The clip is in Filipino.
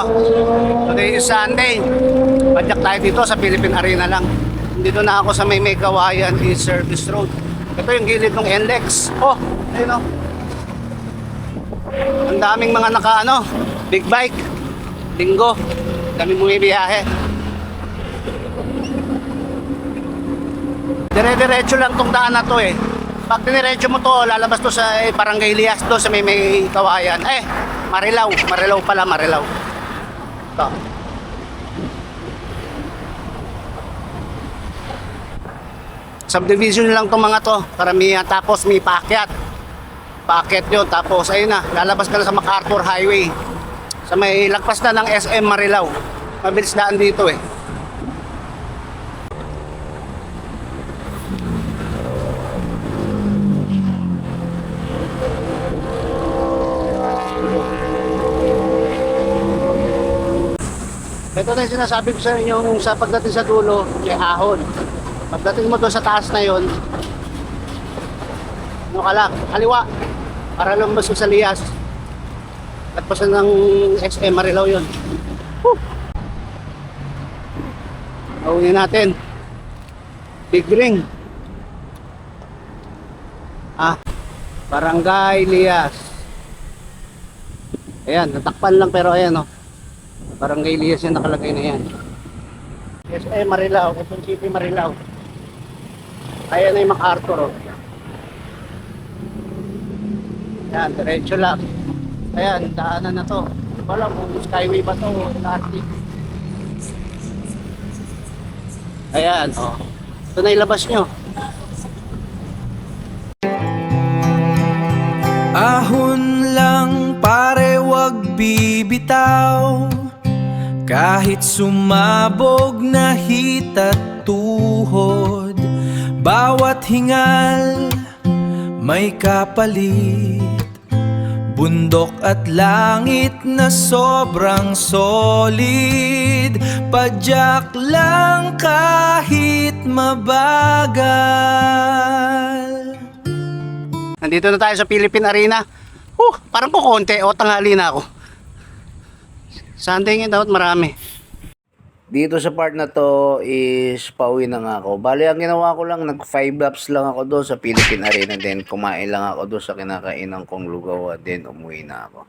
Today is Sunday. Padyak tayo dito sa Philippine Arena lang. Dito na ako sa may Kawayan East Service Road. Ito yung gilid ng NLEX. Oh, ayun oh. Ang daming mga big bike. Linggo. Daming bumibiyahe. Dire-diretso lang tong daan na to eh. Pag diniretso mo to, lalabas to sa Barangay Lias to sa may Kawayan. Marilao pala. Ito. Subdivision lang tong mga to. Karamihan. Tapos may paakyat. Paakyat yun. Tapos ayun na. Lalabas ka na sa MacArthur Highway. Sa may lagpas na ng SM Marilao. Mabilis daan dito eh. Ito na yung sinasabi ko sa inyo, sa pagdating sa dulo, may ahon. Pagdating mo doon sa taas na yon, kaliwa, para lumabas sa Lias. Lagpasan ng SM Marilao yun. Naunin natin. Big ring. Barangay Lias. Ayan, natakpan lang pero ayan oh. Barangay Lias yung nakalagay na yan. SM Marilao, Quezon City Marilao. Ayan na yung MacArthur oh. Ayan, diretso lang. Ayan, daanan na to. Wala kung skyway ba to o plastic. Ayan oh. Ito na ilabas nyo. Ahon lang pare, wag bibitaw. Kahit sumabog na hita't tuhod, bawat hingal may kapalit. Bundok at langit na sobrang solid, padyak lang kahit mabagal. Nandito na tayo sa Philippine Arena. Parang kukonti o tanghali na ako. Sunday ngayon dapat marami. Dito sa part na to is pauwi na nga ako. Bali ang ginawa ko lang, nag 5 laps lang ako doon sa Philippine Arena. Then kumain lang ako doon sa kinakainan kong lugaw. Then umuwi na ako.